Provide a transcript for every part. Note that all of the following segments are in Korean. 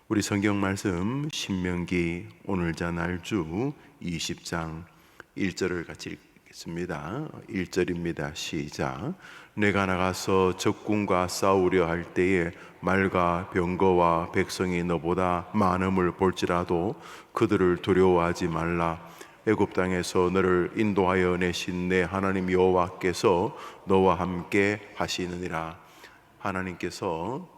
우리 성경 말씀 신명기 오늘자 날주 20장 1절을 같이 읽겠습니다. 1절입니다. 시작. 내가 나가서 적군과 싸우려 할 때에 말과 병거와 백성이 너보다 많음을 볼지라도 그들을 두려워하지 말라. 애굽 땅에서 너를 인도하여 내신 내 하나님 여호와께서 너와 함께 하시느니라. 하나님께서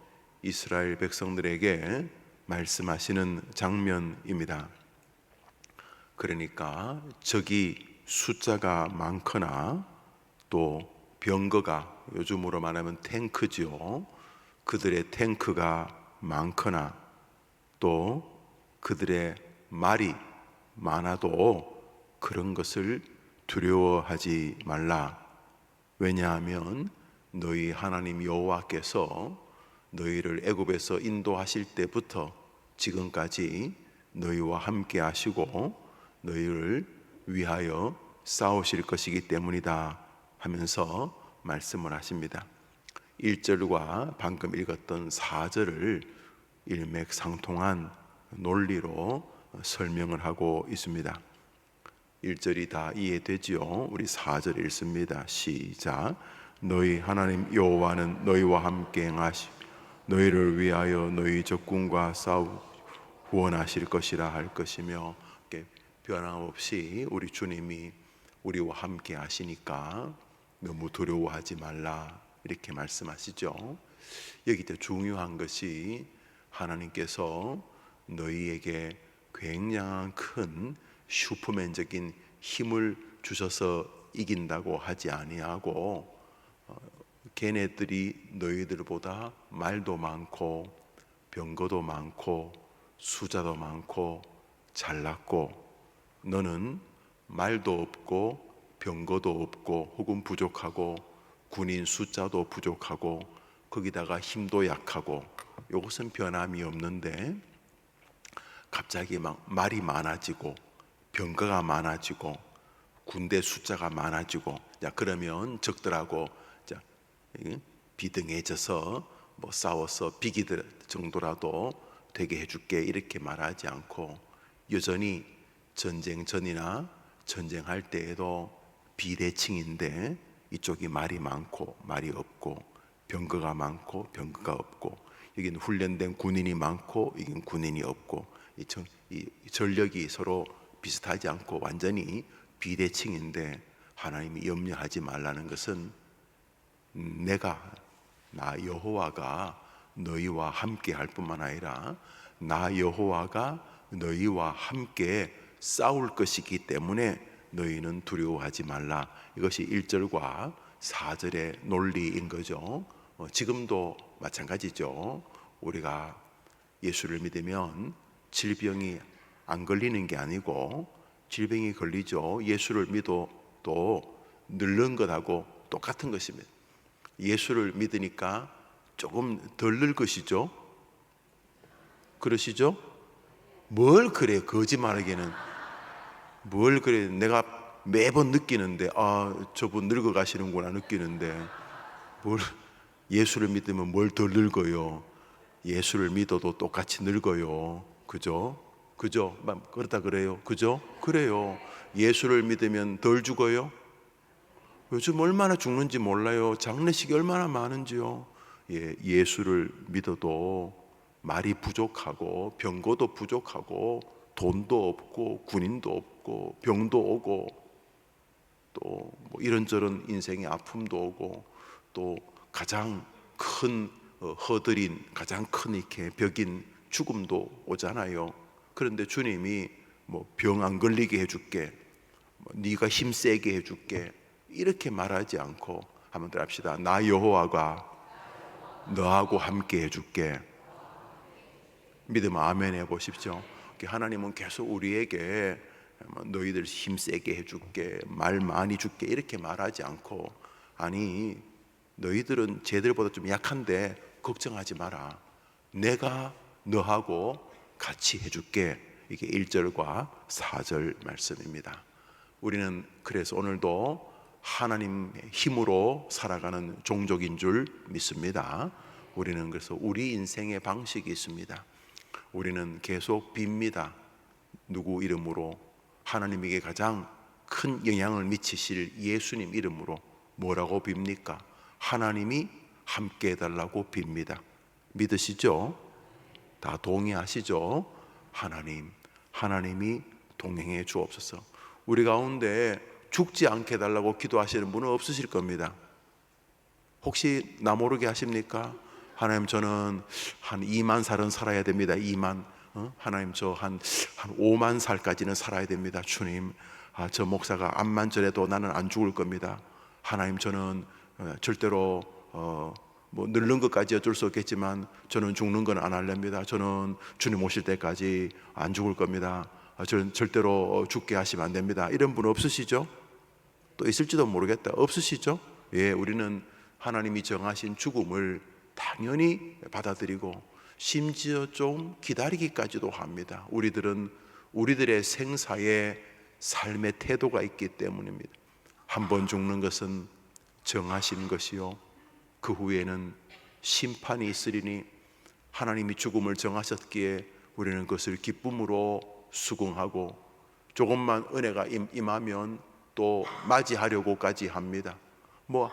이스라엘 백성들에게 말씀하시는 장면입니다. 그러니까 적이 숫자가 많거나 또 병거가, 요즘으로 말하면 탱크지요, 그들의 탱크가 많거나 또 그들의 말이 많아도 그런 것을 두려워하지 말라. 왜냐하면 너희 하나님 여호와께서 너희를 애굽에서 인도하실 때부터 지금까지 너희와 함께 하시고 너희를 위하여 싸우실 것이기 때문이다 하면서 말씀을 하십니다. 1절과 방금 읽었던 4절을 일맥상통한 논리로 설명을 하고 있습니다. 1절이 다 이해되지요? 우리 4절 읽습니다. 시작. 너희 하나님 여호와는 너희와 함께 행하시 너희를 위하여 너희 적군과 싸우 구원하실 것이라 할 것이며, 변함없이 우리 주님이 우리와 함께 하시니까 너무 두려워하지 말라 이렇게 말씀하시죠. 여기 더 중요한 것이 하나님께서 너희에게 굉장한 큰 슈퍼맨적인 힘을 주셔서 이긴다고 하지 아니하고, 걔네들이 너희들보다 말도 많고 병거도 많고 숫자도 많고 잘났고 너는 말도 없고 병거도 없고 혹은 부족하고 군인 숫자도 부족하고 거기다가 힘도 약하고, 이것은 변함이 없는데 갑자기 막 말이 많아지고 병거가 많아지고 군대 숫자가 많아지고, 자 그러면 적들하고 비등해져서 뭐 싸워서 비기들 정도라도 되게 해줄게 이렇게 말하지 않고, 여전히 전쟁 전이나 전쟁할 때에도 비대칭인데 이쪽이 말이 많고 말이 없고 병거가 많고 병거가 없고, 여기는 훈련된 군인이 많고 여기는 군인이 없고, 이 전력이 서로 비슷하지 않고 완전히 비대칭인데, 하나님이 염려하지 말라는 것은 나 여호와가 너희와 함께 할 뿐만 아니라 나 여호와가 너희와 함께 싸울 것이기 때문에 너희는 두려워하지 말라. 이것이 1절과 4절의 논리인 거죠. 지금도 마찬가지죠. 우리가 예수를 믿으면 질병이 안 걸리는 게 아니고 질병이 걸리죠. 예수를 믿어도 늙는 것하고 똑같은 것입니다. 예수를 믿으니까 조금 덜 늙으시죠? 그러시죠? 뭘 그래, 거짓말하기는. 뭘 그래, 내가 매번 느끼는데 저분 늙어 가시는구나 느끼는데, 뭘, 예수를 믿으면 뭘 덜 늙어요? 예수를 믿어도 똑같이 늙어요. 그죠? 그죠? 그렇다 그래요. 그죠? 그래요. 예수를 믿으면 덜 죽어요? 요즘 얼마나 죽는지 몰라요. 장례식이 얼마나 많은지요. 예수를 믿어도 말이 부족하고 병거도 부족하고 돈도 없고 군인도 없고 병도 오고 또 뭐 이런저런 인생의 아픔도 오고 또 가장 큰 허들인 가장 큰 이렇게 벽인 죽음도 오잖아요. 그런데 주님이 뭐 병 안 걸리게 해줄게, 네가 힘 세게 해줄게 이렇게 말하지 않고, 한번 더 합시다. 나 여호와가 너하고 함께 해줄게. 믿으면 아멘 해보십시오. 하나님은 계속 우리에게 너희들 힘 세게 해줄게, 말 많이 줄게 이렇게 말하지 않고, 아니 너희들은 쟤들보다 좀 약한데 걱정하지 마라, 내가 너하고 같이 해줄게. 이게 1절과 4절 말씀입니다. 우리는 그래서 오늘도 하나님의 힘으로 살아가는 종족인 줄 믿습니다. 우리는 그래서 우리 인생의 방식이 있습니다. 우리는 계속 빕니다. 누구 이름으로? 하나님에게 가장 큰 영향을 미치실 예수님 이름으로 뭐라고 빕니까? 하나님이 함께 해달라고 빕니다. 믿으시죠? 다 동의하시죠? 하나님이 동행해 주옵소서. 우리 가운데 죽지 않게 해달라고 기도하시는 분은 없으실 겁니다. 혹시 나 모르게 하십니까? 하나님, 저는 한 2만 살은 살아야 됩니다. 2만. 하나님, 저 한 5만 살까지는 살아야 됩니다. 주님, 저 목사가 암만 전해도 나는 안 죽을 겁니다. 하나님, 저는 절대로 뭐 늙는 것까지 어쩔 수 없겠지만 저는 죽는 건 안 할랍니다. 저는 주님 오실 때까지 안 죽을 겁니다. 저는 절대로 죽게 하시면 안 됩니다. 이런 분 없으시죠? 또 있을지도 모르겠다. 없으시죠? 예, 우리는 하나님이 정하신 죽음을 당연히 받아들이고 심지어 좀 기다리기까지도 합니다. 우리들의 생사에 삶의 태도가 있기 때문입니다. 한 번 죽는 것은 정하신 것이요, 그 후에는 심판이 있으리니 하나님이 죽음을 정하셨기에 우리는 그것을 기쁨으로 수긍하고 조금만 은혜가 임하면 또 맞이하려고까지 합니다. 뭐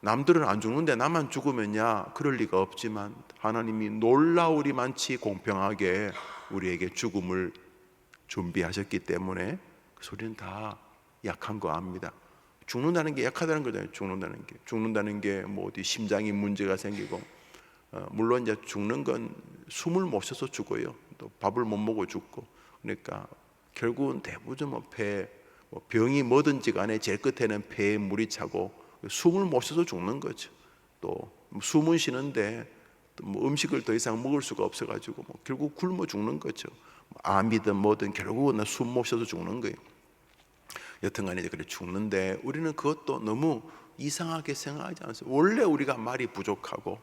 남들은 안 죽는데 나만 죽으면야 그럴 리가 없지만 하나님이 놀라우리만치 공평하게 우리에게 죽음을 준비하셨기 때문에 그 우리는 다 약한 거 압니다. 죽는다는 게 약하다는 거잖아요. 죽는다는 게 뭐 어디 심장이 문제가 생기고, 물론 이제 죽는 건 숨을 못 쉬어서 죽어요. 또 밥을 못 먹어 죽고. 그러니까 결국은 대부분 뭐 병이 뭐든지 간에 제일 끝에는 폐에 물이 차고 숨을 못 쉬어서 죽는 거죠. 또 숨은 쉬는데 뭐 음식을 더 이상 먹을 수가 없어가지고 뭐 결국 굶어 죽는 거죠. 암이든 뭐든 결국은 숨 못 쉬어서 죽는 거예요. 여튼간에 이제 그래 죽는데 우리는 그것도 너무 이상하게 생각하지 않습니다. 원래 우리가 말이 부족하고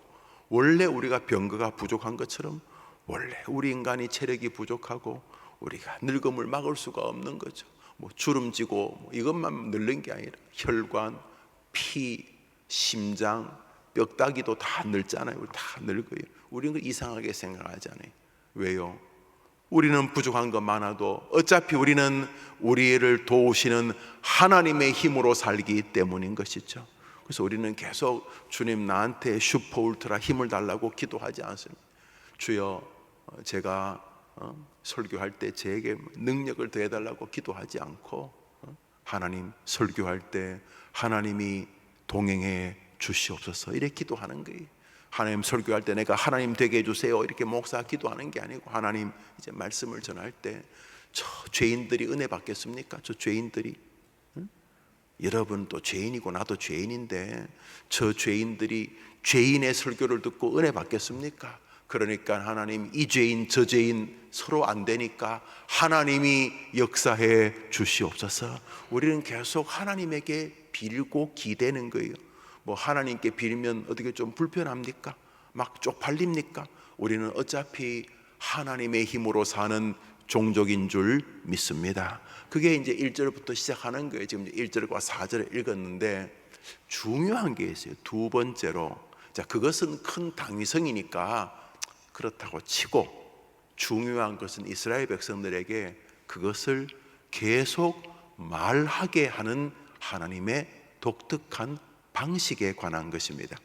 원래 우리가 병거가 부족한 것처럼 원래 우리 인간이 체력이 부족하고 우리가 늙음을 막을 수가 없는 거죠. 뭐 주름지고 뭐 이것만 늙는 게 아니라 혈관, 피, 심장, 뼈다귀도 다 늙잖아요. 우리 다 늙어요. 우리는 이상하게 생각하잖아요. 왜요? 우리는 부족한 것 많아도 어차피 우리는 우리를 도우시는 하나님의 힘으로 살기 때문인 것이죠. 그래서 우리는 계속 주님 나한테 슈퍼 울트라 힘을 달라고 기도하지 않습니다. 주여, 제가 설교할 때 제게 능력을 더해달라고 기도하지 않고 하나님, 설교할 때 하나님이 동행해 주시옵소서 이렇게 기도하는 거예요. 하나님, 설교할 때 내가 하나님 되게 해주세요 이렇게 목사 기도하는 게 아니고, 하나님, 이제 말씀을 전할 때 저 죄인들이 은혜 받겠습니까? 저 죄인들이, 여러분 또 죄인이고 나도 죄인인데 저 죄인들이 죄인의 설교를 듣고 은혜 받겠습니까? 그러니까 하나님, 이 죄인 저 죄인 서로 안 되니까 하나님이 역사해 주시옵소서. 우리는 계속 하나님에게 빌고 기대는 거예요. 뭐 하나님께 빌면 어떻게 좀 불편합니까? 막 쪽팔립니까? 우리는 어차피 하나님의 힘으로 사는 종족인 줄 믿습니다. 그게 이제 1절부터 시작하는 거예요. 지금 1절과 4절을 읽었는데 중요한 게 있어요. 두 번째로, 자, 그것은 큰 당위성이니까 그렇다고 치고 중요한 것은 이스라엘 백성들에게 그것을 계속 말하게 하는 하나님의 독특한 방식에 관한 것입니다.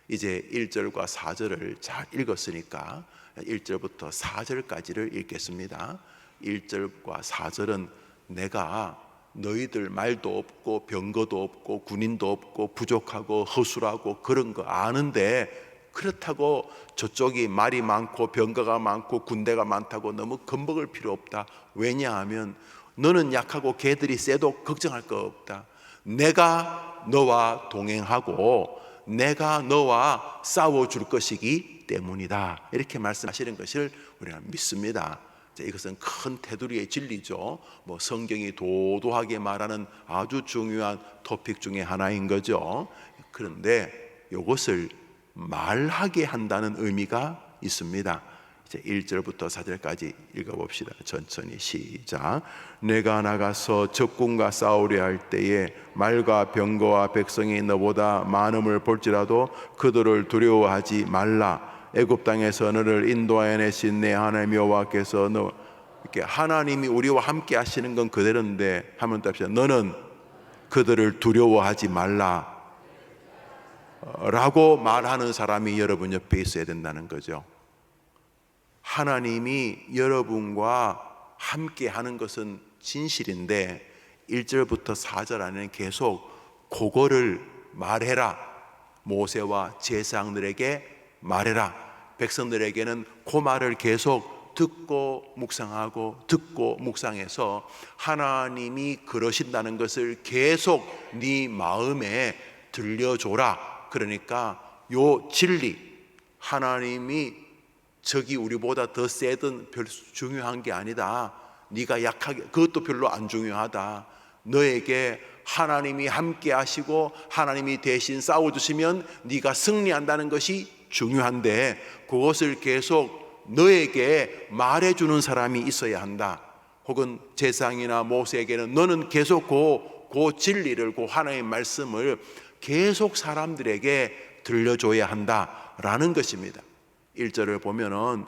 이제 1절과 4절을 잘 읽었으니까 1절부터 4절까지를 읽겠습니다. 1절과 4절은 내가 너희들 말도 없고 병거도 없고 군인도 없고 부족하고 허술하고 그런 거 아는데, 그렇다고 저쪽이 말이 많고 병거가 많고 군대가 많다고 너무 겁먹을 필요 없다. 왜냐하면 너는 약하고 걔들이 세도 걱정할 거 없다. 내가 너와 동행하고 내가 너와 싸워줄 것이기 때문이다. 이렇게 말씀하시는 것을 우리가 믿습니다. 이것은 큰 테두리의 진리죠. 뭐 성경이 도도하게 말하는 아주 중요한 토픽 중에 하나인 거죠. 그런데 이것을 말하게 한다는 의미가 있습니다. 이제 1절부터 4절까지 읽어봅시다. 천천히 시작. 내가 나가서 적군과 싸우려 할 때에 말과 병거와 백성이 너보다 많음을 볼지라도 그들을 두려워하지 말라. 애굽 땅에서 너를 인도하여 내신 내 하나님 여호와께서 너 이렇게 하나님이 우리와 함께 하시는 건 그대로인데 한번 더 합시다. 너는 그들을 두려워하지 말라 라고 말하는 사람이 여러분 옆에 있어야 된다는 거죠. 하나님이 여러분과 함께 하는 것은 진실인데 1절부터 4절 안에는 계속 그거를 말해라. 모세와 제사장들에게 말해라. 백성들에게는 그 말을 계속 듣고 묵상하고 듣고 묵상해서 하나님이 그러신다는 것을 계속 네 마음에 들려줘라. 그러니까 요 진리, 하나님이 적이 우리보다 더 세든 별로 중요한 게 아니다. 네가 약하게, 그것도 별로 안 중요하다. 너에게 하나님이 함께 하시고 하나님이 대신 싸워주시면 네가 승리한다는 것이 중요한데 그것을 계속 너에게 말해주는 사람이 있어야 한다. 혹은 제사장이나 모세에게는 너는 계속 그 진리를, 그 하나님의 말씀을 계속 사람들에게 들려줘야 한다라는 것입니다. 1절을 보면은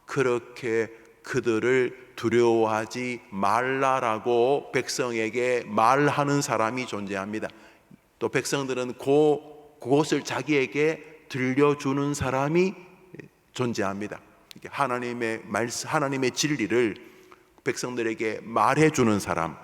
그렇게 그들을 두려워하지 말라라고 백성에게 말하는 사람이 존재합니다. 또 백성들은 그것을 자기에게 들려주는 사람이 존재합니다. 하나님의 말씀, 하나님의 진리를 백성들에게 말해주는 사람,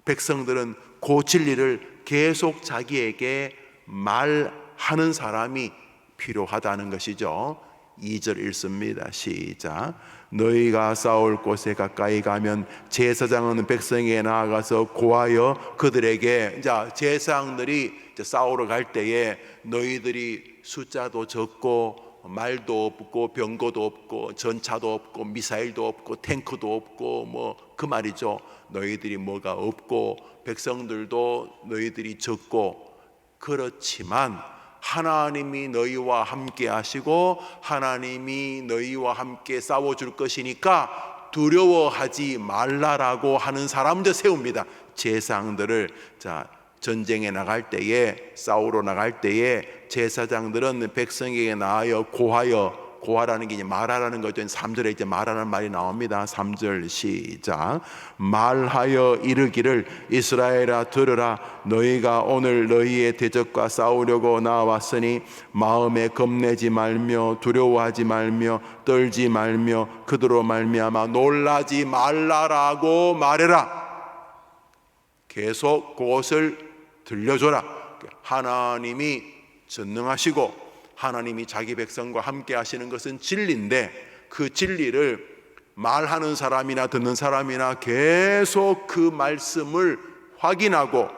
백성들은 그 진리를 계속 자기에게 말하는 사람이 필요하다는 것이죠. 2절 읽습니다. 시작. 너희가 싸울 곳에 가까이 가면 제사장은 백성에게 나아가서 고하여 그들에게, 자, 제사장들이 싸우러 갈 때에 너희들이 숫자도 적고 말도 없고 병거도 없고 전차도 없고 미사일도 없고 탱크도 없고 뭐 그 말이죠. 너희들이 뭐가 없고 백성들도 너희들이 적고, 그렇지만 하나님이 너희와 함께 하시고 하나님이 너희와 함께 싸워줄 것이니까 두려워하지 말라라고 하는 사람들 세웁니다. 제사장들을. 자, 전쟁에 나갈 때에, 싸우러 나갈 때에 제사장들은 백성에게 나아여 고하여, 고하라는 게 이제 말하라는 거죠. 3절에 이제 말하는 말이 나옵니다. 3절 시작. 말하여 이르기를 이스라엘아 들으라. 너희가 오늘 너희의 대적과 싸우려고 나왔으니 마음에 겁내지 말며 두려워하지 말며 떨지 말며 그들로 말미암아 놀라지 말라라고 말해라. 계속 그것을 들려줘라. 하나님이 전능하시고 하나님이 자기 백성과 함께 하시는 것은 진리인데 그 진리를 말하는 사람이나 듣는 사람이나 계속 그 말씀을 확인하고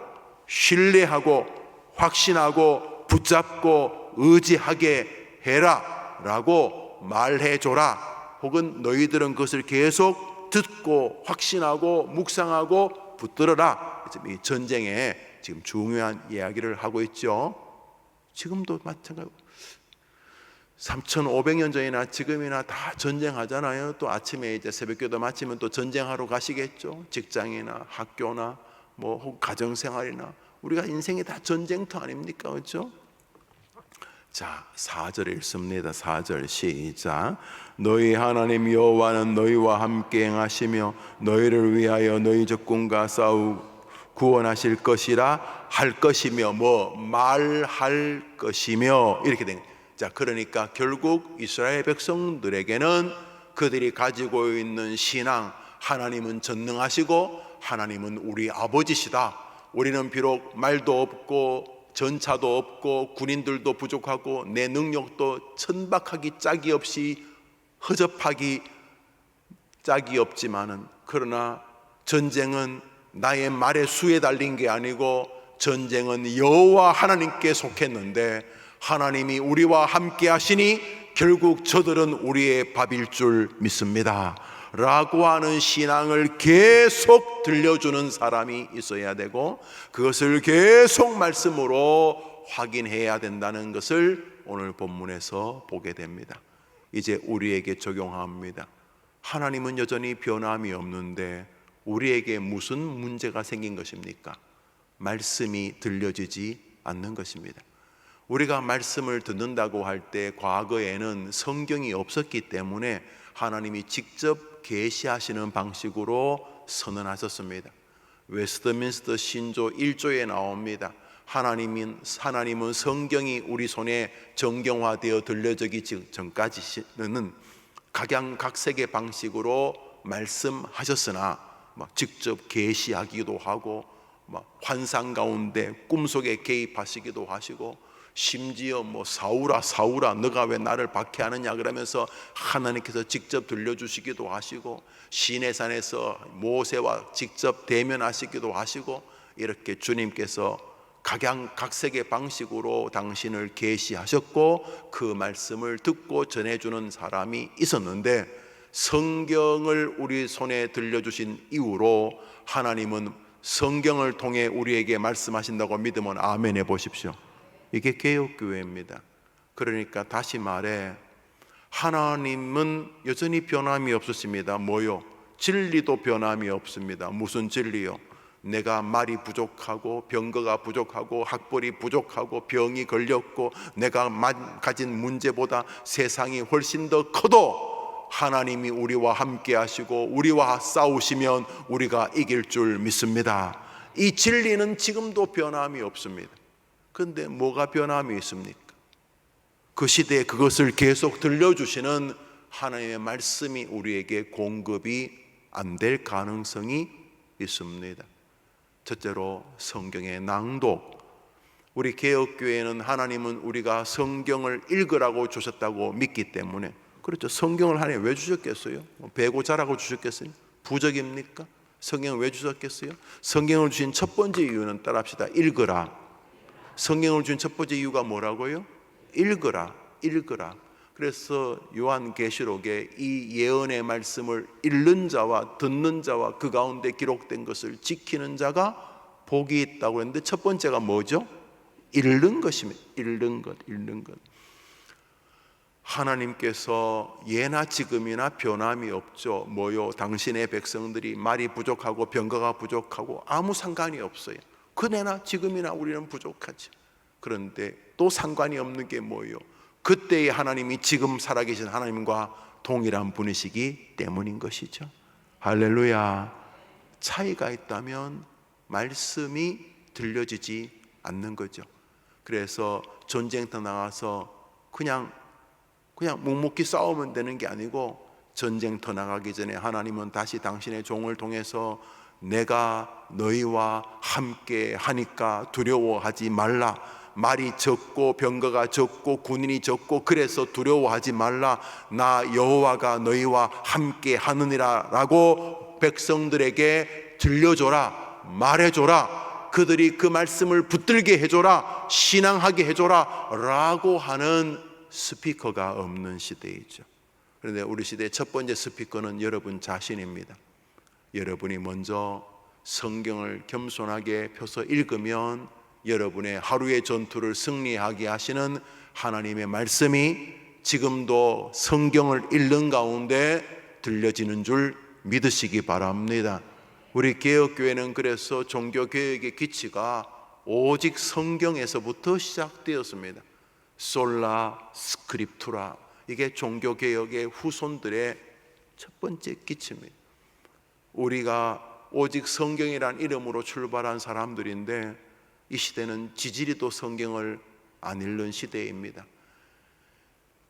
신뢰하고 확신하고 붙잡고 의지하게 해라 라고 말해줘라. 혹은 너희들은 그것을 계속 듣고 확신하고 묵상하고 붙들어라. 이 전쟁에 지금 중요한 이야기를 하고 있죠. 지금도 마찬가지고 3,500년 전이나 지금이나 다 전쟁하잖아요. 또 아침에 이제 새벽기도 마치면 또 전쟁하러 가시겠죠. 직장이나 학교나 뭐 혹은 가정생활이나 우리가 인생이 다 전쟁터 아닙니까? 그렇죠? 자, 4절 읽습니다. 4절 시작. 너희 하나님 여호와는 너희와 함께 행하시며 너희를 위하여 너희 적군과 싸우 구원하실 것이라 할 것이며 뭐 말할 것이며 이렇게 된. 자, 그러니까 결국 이스라엘 백성들에게는 그들이 가지고 있는 신앙, 하나님은 전능하시고 하나님은 우리 아버지시다. 우리는 비록 말도 없고 전차도 없고 군인들도 부족하고 내 능력도 천박하기 짝이 없이 허접하기 짝이 없지만은, 그러나 전쟁은 나의 말의 수에 달린 게 아니고 전쟁은 여호와 하나님께 속했는데 하나님이 우리와 함께 하시니 결국 저들은 우리의 밥일 줄 믿습니다 라고 하는 신앙을 계속 들려주는 사람이 있어야 되고 그것을 계속 말씀으로 확인해야 된다는 것을 오늘 본문에서 보게 됩니다. 이제 우리에게 적용합니다. 하나님은 여전히 변함이 없는데 우리에게 무슨 문제가 생긴 것입니까? 말씀이 들려지지 않는 것입니다. 우리가 말씀을 듣는다고 할 때 과거에는 성경이 없었기 때문에 하나님이 직접 계시하시는 방식으로 선언하셨습니다. 웨스트민스터 신조 1조에 나옵니다. 하나님은 성경이 우리 손에 정경화되어 들려지기 전까지는 각양각색의 방식으로 말씀하셨으나 직접 계시하기도 하고 환상 가운데 꿈속에 개입하시기도 하시고, 심지어 사울아 너가 왜 나를 박해하느냐 그러면서 하나님께서 직접 들려주시기도 하시고, 시내산에서 모세와 직접 대면하시기도 하시고, 이렇게 주님께서 각양각색의 방식으로 당신을 계시하셨고 그 말씀을 듣고 전해주는 사람이 있었는데, 성경을 우리 손에 들려주신 이후로 하나님은 성경을 통해 우리에게 말씀하신다고 믿으면 아멘 해보십시오. 이게 개혁교회입니다. 그러니까 다시 말해, 하나님은 여전히 변함이 없으십니다. 뭐요? 진리도 변함이 없습니다. 무슨 진리요? 내가 말이 부족하고 병거가 부족하고 학벌이 부족하고 병이 걸렸고 내가 가진 문제보다 세상이 훨씬 더 커도 하나님이 우리와 함께 하시고 우리와 싸우시면 우리가 이길 줄 믿습니다. 이 진리는 지금도 변함이 없습니다. 그런데 뭐가 변함이 있습니까? 그 시대에 그것을 계속 들려주시는 하나님의 말씀이 우리에게 공급이 안 될 가능성이 있습니다. 첫째로 성경의 낭독. 우리 개혁교회는 하나님은 우리가 성경을 읽으라고 주셨다고 믿기 때문에, 그렇죠, 성경을 하나님 왜 주셨겠어요? 배고 자라고 주셨겠어요? 부적입니까? 성경을 왜 주셨겠어요? 성경을 주신 첫 번째 이유는 따라합시다. 읽으라. 성경을 주신 첫 번째 이유가 뭐라고요? 읽으라. 그래서 요한계시록에 이 예언의 말씀을 읽는 자와 듣는 자와 그 가운데 기록된 것을 지키는 자가 복이 있다고 했는데, 첫 번째가 뭐죠? 읽는 것입니다. 읽는 것. 하나님께서 예나 지금이나 변함이 없죠. 뭐요? 당신의 백성들이 말이 부족하고 병거가 부족하고 아무 상관이 없어요. 그때나 지금이나 우리는 부족하죠. 그런데 또 상관이 없는 게 뭐요? 그때의 하나님이 지금 살아계신 하나님과 동일한 분이시기 때문인 것이죠. 할렐루야. 차이가 있다면 말씀이 들려지지 않는 거죠. 그래서 전쟁터 나가서 그냥 묵묵히 싸우면 되는 게 아니고, 전쟁터 나가기 전에 하나님은 다시 당신의 종을 통해서 내가 너희와 함께 하니까 두려워하지 말라. 말이 적고 병거가 적고 군인이 적고 그래서 두려워하지 말라. 나 여호와가 너희와 함께 하느니라 라고 백성들에게 들려줘라, 말해줘라. 그들이 그 말씀을 붙들게 해줘라, 신앙하게 해줘라 라고 하는 스피커가 없는 시대이죠. 그런데 우리 시대의 첫 번째 스피커는 여러분 자신입니다. 여러분이 먼저 성경을 겸손하게 펴서 읽으면 여러분의 하루의 전투를 승리하게 하시는 하나님의 말씀이 지금도 성경을 읽는 가운데 들려지는 줄 믿으시기 바랍니다. 우리 개혁교회는 그래서 종교개혁의 기치가 오직 성경에서부터 시작되었습니다. 솔라 스크립투라, 이게 종교개혁의 후손들의 첫 번째 기치입니다. 우리가 오직 성경이란 이름으로 출발한 사람들인데, 이 시대는 지지리도 성경을 안 읽는 시대입니다.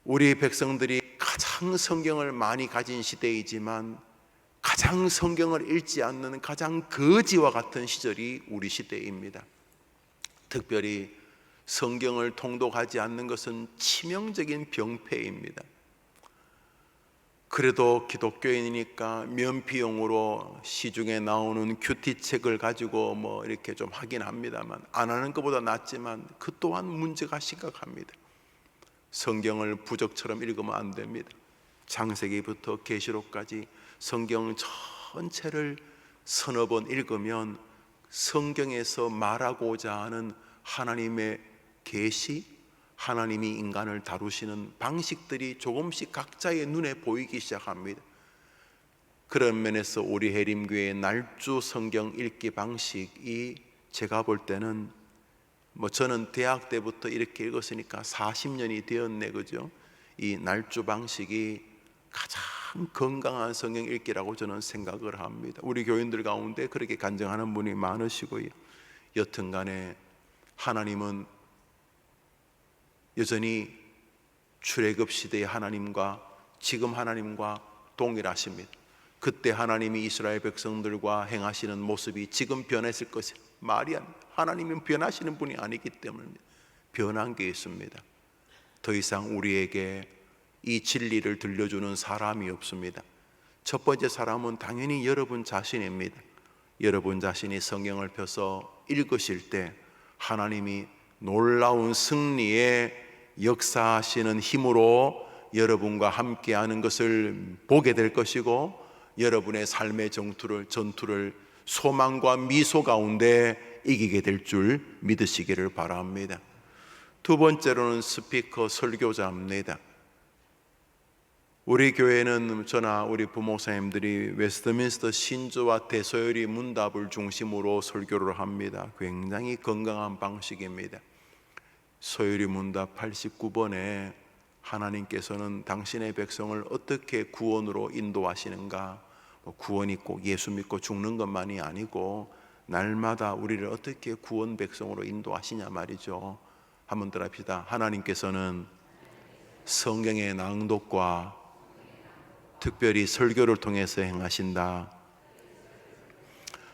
우리 백성들이 가장 성경을 많이 가진 시대이지만 가장 성경을 읽지 않는 가장 거지와 같은 시절이 우리 시대입니다. 특별히 성경을 통독하지 않는 것은 치명적인 병폐입니다. 그래도 기독교인이니까 면피용으로 시중에 나오는 큐티책을 가지고 이렇게 좀 하긴 합니다만, 안 하는 것보다 낫지만 그 또한 문제가 심각합니다. 성경을 부적처럼 읽으면 안 됩니다. 창세기부터 계시록까지 성경 전체를 서너 번 읽으면 성경에서 말하고자 하는 하나님의 계시, 하나님이 인간을 다루시는 방식들이 조금씩 각자의 눈에 보이기 시작합니다. 그런 면에서 우리 해림교회의 날주 성경 읽기 방식이 제가 볼 때는 저는 대학 때부터 이렇게 읽었으니까 40년이 되었네, 그죠? 이 날조 방식이 가장 건강한 성경 읽기라고 저는 생각을 합니다. 우리 교인들 가운데 그렇게 간증하는 분이 많으시고요. 여튼간에 하나님은 여전히 출애굽 시대의 하나님과 지금 하나님과 동일하십니다. 그때 하나님이 이스라엘 백성들과 행하시는 모습이 지금 변했을 것이 말이 안 됩니다. 하나님은 변하시는 분이 아니기 때문입니다. 변한 게 있습니다. 더 이상 우리에게 이 진리를 들려주는 사람이 없습니다. 첫 번째 사람은 당연히 여러분 자신입니다. 여러분 자신이 성경을 펴서 읽으실 때 하나님이 놀라운 승리의 역사하시는 힘으로 여러분과 함께하는 것을 보게 될 것이고, 여러분의 삶의 전투를 소망과 미소 가운데 이기게 될 줄 믿으시기를 바랍니다. 두 번째로는 스피커 설교자입니다. 우리 교회는 저나 우리 부목사님들이 웨스트민스터 신조와 대소요리 문답을 중심으로 설교를 합니다. 굉장히 건강한 방식입니다. 소요리 문답 89번에 하나님께서는 당신의 백성을 어떻게 구원으로 인도하시는가, 구원이 꼭 예수 믿고 죽는 것만이 아니고 날마다 우리를 어떻게 구원 백성으로 인도하시냐 말이죠. 한번 더 합시다. 하나님께서는 성경의 낭독과 특별히 설교를 통해서 행하신다.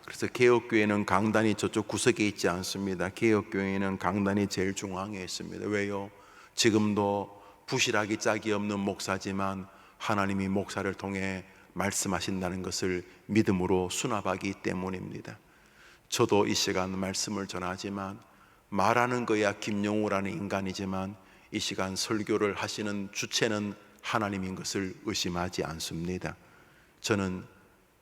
그래서 개혁교회는 강단이 저쪽 구석에 있지 않습니다. 개혁교회는 강단이 제일 중앙에 있습니다. 왜요? 지금도 부실하기 짝이 없는 목사지만 하나님이 목사를 통해 말씀하신다는 것을 믿음으로 수납하기 때문입니다. 저도 이 시간 말씀을 전하지만 말하는 거야 김용우라는 인간이지만 이 시간 설교를 하시는 주체는 하나님인 것을 의심하지 않습니다. 저는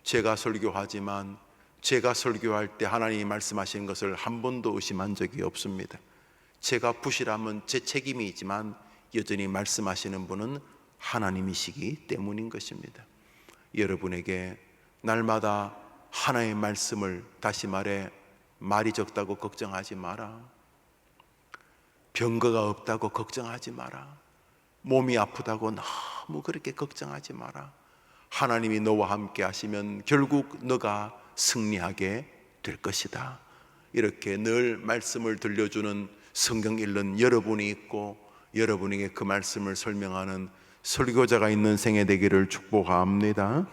제가 설교하지만 제가 설교할 때 하나님이 말씀하시는 것을 한 번도 의심한 적이 없습니다. 제가 부실하면 제 책임이지만 여전히 말씀하시는 분은 하나님이시기 때문인 것입니다. 여러분에게 날마다 하나의 말씀을, 다시 말해 말이 적다고 걱정하지 마라. 병거가 없다고 걱정하지 마라. 몸이 아프다고 너무 그렇게 걱정하지 마라. 하나님이 너와 함께 하시면 결국 너가 승리하게 될 것이다. 이렇게 늘 말씀을 들려주는 성경 읽는 여러분이 있고, 여러분에게 그 말씀을 설명하는 설교자가 있는 생애 되기를 축복합니다.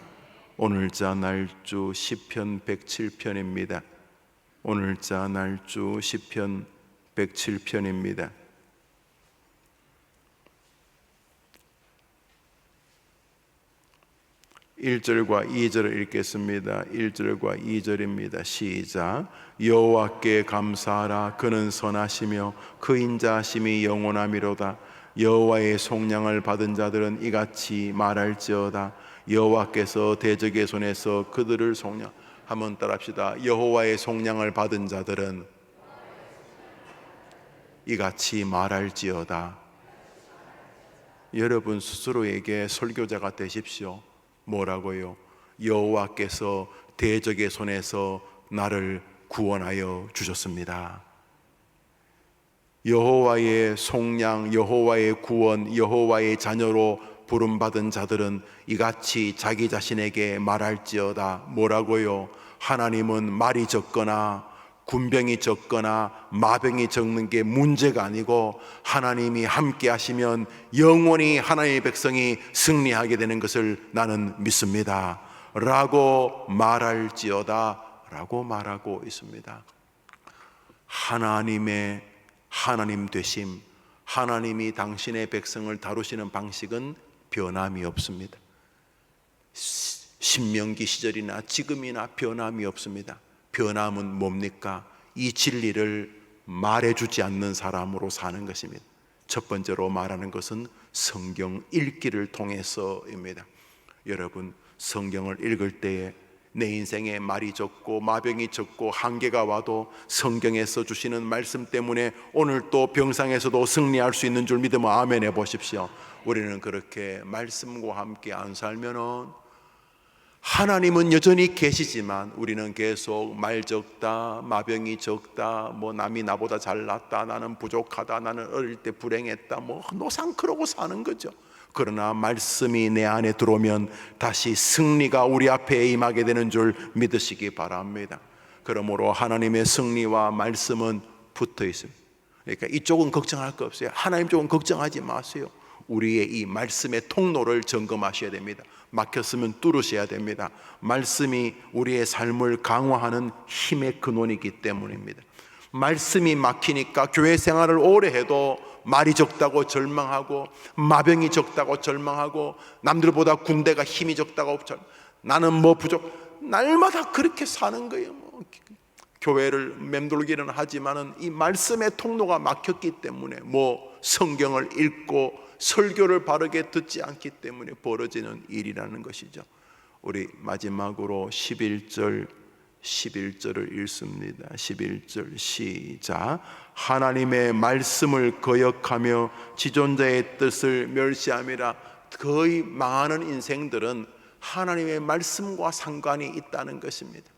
오늘자 날주 시편 107편입니다. 오늘자 날주 시편 107편입니다. 1절과 2절을 읽겠습니다. 1절과 2절입니다. 시작. 여호와께 감사하라. 그는 선하시며 그 인자하심이 영원하미로다. 여호와의 속량을 받은 자들은 이같이 말할지어다. 여호와께서 대적의 손에서 그들을 속량. 한번 따라합시다. 여호와의 속량을 받은 자들은 이같이 말할지어다. 여러분 스스로에게 설교자가 되십시오. 뭐라고요? 여호와께서 대적의 손에서 나를 구원하여 주셨습니다. 여호와의 속량, 여호와의 구원, 여호와의 자녀로 부름받은 자들은 이같이 자기 자신에게 말할지어다. 뭐라고요? 하나님은 말이 적거나 군병이 적거나 마병이 적는 게 문제가 아니고 하나님이 함께 하시면 영원히 하나님의 백성이 승리하게 되는 것을 나는 믿습니다 라고 말할지어다 라고 말하고 있습니다. 하나님의 하나님 되심, 하나님이 당신의 백성을 다루시는 방식은 변함이 없습니다. 신명기 시절이나 지금이나 변함이 없습니다. 변함은 뭡니까? 이 진리를 말해주지 않는 사람으로 사는 것입니다. 첫 번째로 말하는 것은 성경 읽기를 통해서입니다. 여러분, 성경을 읽을 때에 내 인생에 말이 적고 마병이 적고 한계가 와도 성경에서 주시는 말씀 때문에 오늘 또 병상에서도 승리할 수 있는 줄 믿으면 아멘 해보십시오. 우리는 그렇게 말씀과 함께 안 살면은 하나님은 여전히 계시지만 우리는 계속 말 적다, 마병이 적다, 뭐 남이 나보다 잘났다, 나는 부족하다, 나는 어릴 때 불행했다, 뭐 노상 그러고 사는 거죠. 그러나 말씀이 내 안에 들어오면 다시 승리가 우리 앞에 임하게 되는 줄 믿으시기 바랍니다. 그러므로 하나님의 승리와 말씀은 붙어 있습니다. 그러니까 이쪽은 걱정할 거 없어요. 하나님 쪽은 걱정하지 마세요. 우리의 이 말씀의 통로를 점검하셔야 됩니다. 막혔으면 뚫으셔야 됩니다. 말씀이 우리의 삶을 강화하는 힘의 근원이기 때문입니다. 말씀이 막히니까 교회 생활을 오래 해도 말이 적다고 절망하고, 마병이 적다고 절망하고, 남들보다 군대가 힘이 적다고 나는 뭐 부족, 날마다 그렇게 사는 거예요. 뭐 교회를 맴돌기는 하지만은 이 말씀의 통로가 막혔기 때문에, 뭐 성경을 읽고 설교를 바르게 듣지 않기 때문에 벌어지는 일이라는 것이죠. 우리 마지막으로 11절을 읽습니다. 11절 시작. 하나님의 말씀을 거역하며 지존자의 뜻을 멸시함이라. 거의 망하는 인생들은 하나님의 말씀과 상관이 있다는 것입니다.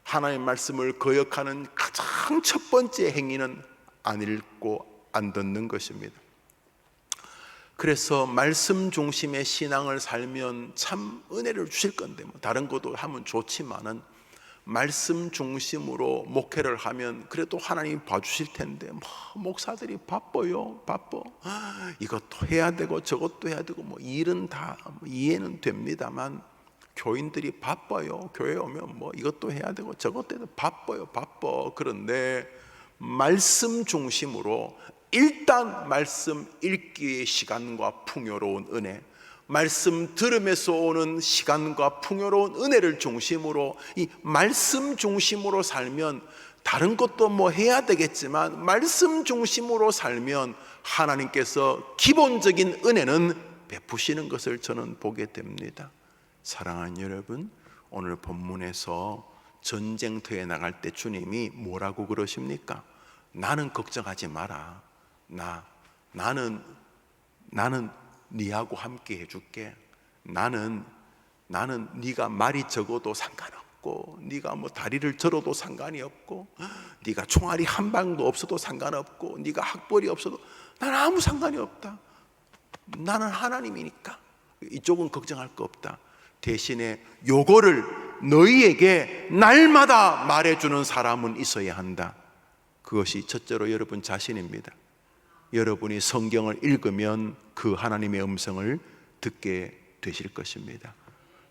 하나님의 말씀을 거역하는 가장 첫 번째 행위는 안 읽고 안 듣는 것입니다. 그래서 말씀 중심의 신앙을 살면 참 은혜를 주실 건데, 뭐 다른 것도 하면 좋지만은 말씀 중심으로 목회를 하면 그래도 하나님이 봐주실 텐데, 뭐 목사들이 바빠요. 이것도 해야 되고 저것도 해야 되고, 뭐 일은 다 이해는 됩니다만 교인들이 바빠요. 교회 오면 뭐 이것도 해야 되고 저것도 해야 되고 바빠. 그런데 말씀 중심으로 일단 말씀 읽기의 시간과 풍요로운 은혜, 말씀 들으면서 오는 시간과 풍요로운 은혜를 중심으로, 이 말씀 중심으로 살면 다른 것도 뭐 해야 되겠지만 말씀 중심으로 살면 하나님께서 기본적인 은혜는 베푸시는 것을 저는 보게 됩니다. 사랑하는 여러분, 오늘 본문에서 전쟁터에 나갈 때 주님이 뭐라고 그러십니까? 나는 걱정하지 마라. 나는 네하고 함께 해줄게. 나는 네가 말이 적어도 상관없고, 네가 뭐 다리를 절어도 상관이 없고, 네가 총알이 한 방도 없어도 상관없고, 네가 학벌이 없어도 나는 아무 상관이 없다. 나는 하나님이니까 이쪽은 걱정할 거 없다. 대신에 요거를 너희에게 날마다 말해주는 사람은 있어야 한다. 그것이 첫째로 여러분 자신입니다. 여러분이 성경을 읽으면 그 하나님의 음성을 듣게 되실 것입니다.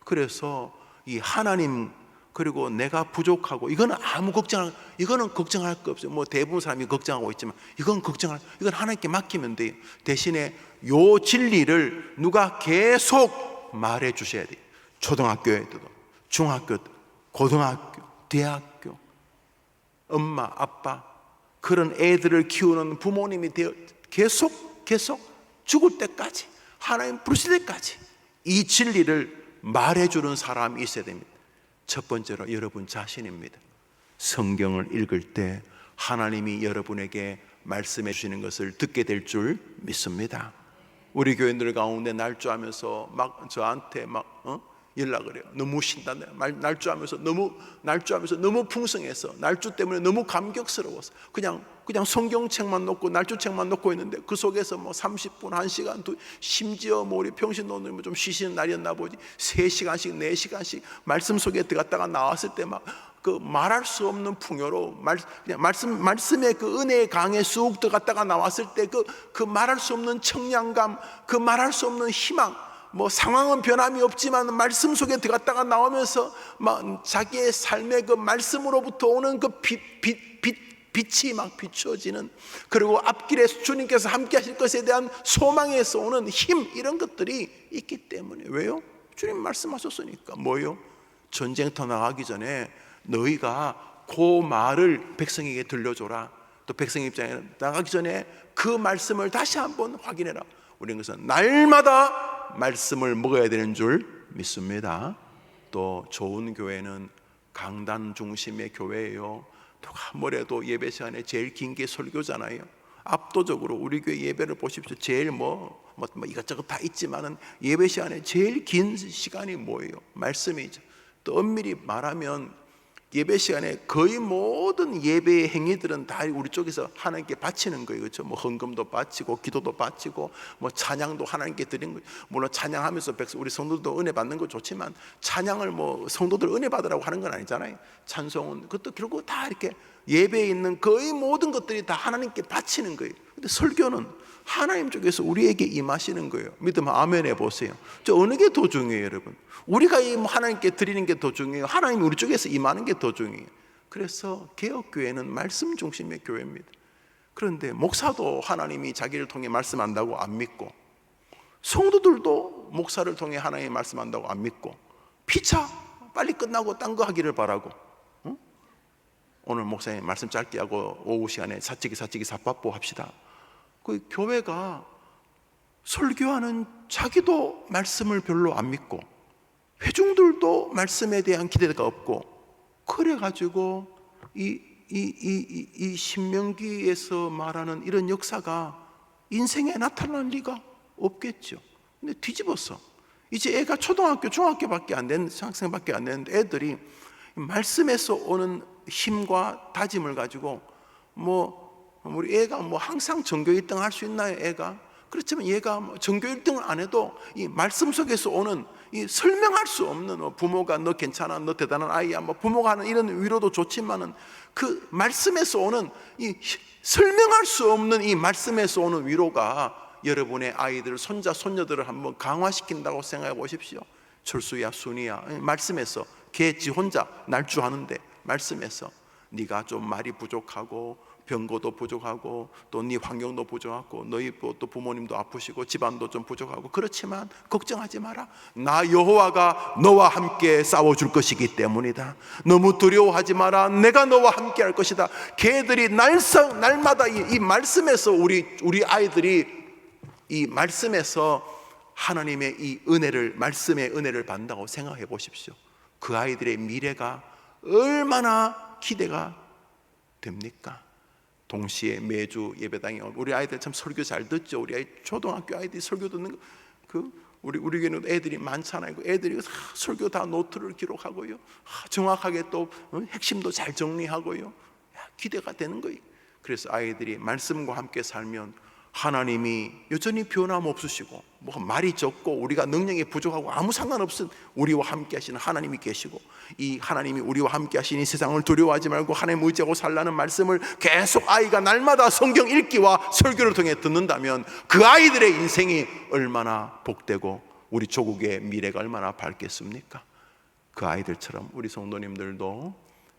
그래서 이 하나님, 그리고 내가 부족하고, 이거는 걱정할 거 없어요. 뭐 대부분 사람이 걱정하고 있지만 이건 하나님께 맡기면 돼요. 대신에 요 진리를 누가 계속 말해 주셔야 돼요. 초등학교에도, 중학교, 고등학교, 대학교, 엄마, 아빠, 그런 애들을 키우는 부모님이 되어 계속 죽을 때까지, 하나님 부르실 때까지 이 진리를 말해주는 사람이 있어야 됩니다. 첫 번째로 여러분 자신입니다. 성경을 읽을 때 하나님이 여러분에게 말씀해 주시는 것을 듣게 될 줄 믿습니다. 우리 교인들 가운데 날조하면서 막 저한테 연락을 해요. 너무 신단다. 날조하면서 너무 풍성해서, 날조 때문에 너무 감격스러워서 그냥 성경책만 놓고 날조책만 놓고 있는데 그 속에서 뭐 30분, 1시간, 심지어 뭐 우리 평신도는 좀 쉬시는 날이었나 보지 3시간씩 4시간씩 말씀 속에 들어갔다가 나왔을 때 막 그 말할 수 없는 풍요로 그냥 말씀의 그 은혜의 강에 쑥 들어갔다가 나왔을 때 그 말할 수 없는 청량감, 그 말할 수 없는 희망, 뭐 상황은 변함이 없지만 말씀 속에 들어갔다가 나오면서 막 자기의 삶의 그 말씀으로부터 오는 그 빛이 막 비추어지는, 그리고 앞길에 주님께서 함께 하실 것에 대한 소망에서 오는 힘, 이런 것들이 있기 때문에. 왜요? 주님 말씀하셨으니까. 뭐요? 전쟁터 나가기 전에 너희가 그 말을 백성에게 들려줘라. 또 백성 입장에 나가기 전에 그 말씀을 다시 한번 확인해라. 우리는 그래서 날마다 말씀을 먹어야 되는 줄 믿습니다. 또 좋은 교회는 강단 중심의 교회예요. 누가 뭐래도 예배 시간에 제일 긴 게 설교잖아요. 압도적으로 우리 교회 예배를 보십시오. 제일 뭐 이것저것 다 있지만은 예배 시간에 제일 긴 시간이 뭐예요? 말씀이죠. 또 엄밀히 말하면 예배 시간에 거의 모든 예배의 행위들은 다 우리 쪽에서 하나님께 바치는 거예요. 그렇죠? 뭐 헌금도 바치고 기도도 바치고 뭐 찬양도 하나님께 드리는 거예요. 물론 찬양하면서 우리 성도들도 은혜 받는 거 좋지만 찬양을 뭐 성도들 은혜 받으라고 하는 건 아니잖아요. 찬송은 그것도 결국 다 이렇게 예배에 있는 거의 모든 것들이 다 하나님께 바치는 거예요. 근데 설교는 하나님 쪽에서 우리에게 임하시는 거예요. 믿으면 아멘 해보세요. 저 어느 게 더 중요해요, 여러분? 우리가 하나님께 드리는 게 더 중요해요? 하나님이 우리 쪽에서 임하는 게 더 중요해요? 그래서 개혁교회는 말씀 중심의 교회입니다. 그런데 목사도 하나님이 자기를 통해 말씀한다고 안 믿고, 성도들도 목사를 통해 하나님이 말씀한다고 안 믿고, 피차 빨리 끝나고 딴 거 하기를 바라고, 오늘 목사님 말씀 짧게 하고 오후 시간에 사치기 사빠뽀 합시다. 그 교회가 설교하는 자기도 말씀을 별로 안 믿고 회중들도 말씀에 대한 기대가 없고, 그래가지고 이 신명기에서 말하는 이런 역사가 인생에 나타날 리가 없겠죠. 근데 뒤집었어. 이제 애가 초등학교, 중학교밖에 안 된 학생밖에 안 되는데 애들이 말씀에서 오는 힘과 다짐을 가지고 우리 애가 항상 전교 1등 할 수 있나요? 애가? 그렇지만 얘가 전교 1등을 안 해도 이 말씀 속에서 오는 이 설명할 수 없는 부모가 너 괜찮아, 너 대단한 아이야, 부모가 하는 이런 위로도 좋지만은 그 말씀에서 오는 이 설명할 수 없는 이 말씀에서 오는 위로가 여러분의 아이들, 손자, 손녀들을 한번 강화시킨다고 생각해 보십시오. 철수야, 순이야, 말씀에서 걔 지 혼자 날주하는데 말씀에서 네가 좀 말이 부족하고 병고도 부족하고 또 네 환경도 부족하고 너희 또 부모님도 아프시고 집안도 좀 부족하고, 그렇지만 걱정하지 마라. 나 여호와가 너와 함께 싸워줄 것이기 때문이다. 너무 두려워하지 마라. 내가 너와 함께 할 것이다. 걔들이 날마다 이 말씀에서 우리 아이들이 이 말씀에서 하나님의 이 은혜를, 말씀의 은혜를 받는다고 생각해 보십시오. 그 아이들의 미래가 얼마나 기대가 됩니까? 동시에 매주 예배당에 우리 아이들 참 설교 잘 듣죠. 우리 아이 초등학교 아이들이 설교 듣는 거, 우리 교회는 애들이 많잖아요. 애들이 설교 다 노트를 기록하고요, 정확하게 또 핵심도 잘 정리하고요, 기대가 되는 거예요. 그래서 아이들이 말씀과 함께 살면 하나님이 여전히 변함없으시고 말이 적고 우리가 능력이 부족하고 아무 상관없은 우리와 함께 하시는 하나님이 계시고, 이 하나님이 우리와 함께 하시니 세상을 두려워하지 말고 하나님 의지하고 살라는 말씀을 계속 아이가 날마다 성경 읽기와 설교를 통해 듣는다면 그 아이들의 인생이 얼마나 복되고 우리 조국의 미래가 얼마나 밝겠습니까? 그 아이들처럼 우리 성도님들도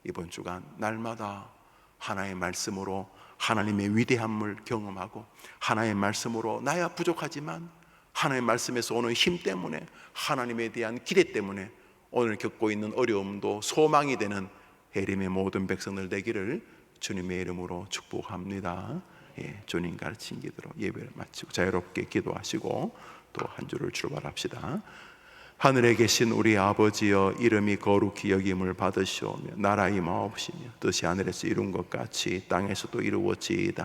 이번 주간 날마다 하나의 말씀으로 하나님의 위대함을 경험하고, 하나의 말씀으로 나야 부족하지만 하나님의 말씀에서 오는 힘 때문에, 하나님에 대한 기대 때문에 오늘 겪고 있는 어려움도 소망이 되는 해림의 모든 백성들 되기를 주님의 이름으로 축복합니다. 주님 가르친 기도로 예배를 마치고 자유롭게 기도하시고 또 한 주를 출발합시다. 하늘에 계신 우리 아버지여, 이름이 거룩히 여김을 받으시오며 나라의 마옵시며 뜻이 하늘에서 이룬 것 같이 땅에서도 이루어지이다.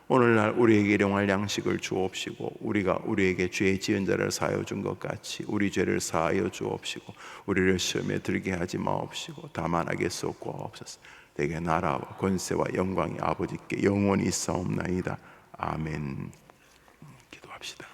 오늘날 우리에게 일용할 양식을 주옵시고 우리가 우리에게 죄 지은 자를 사하여 준 것 같이 우리 죄를 사하여 주옵시고 우리를 시험에 들게 하지 마옵시고 다만 악에 쏟고옵소서. 내게 나라와 권세와 영광이 아버지께 영원히 있사옵나이다. 아멘. 기도합시다.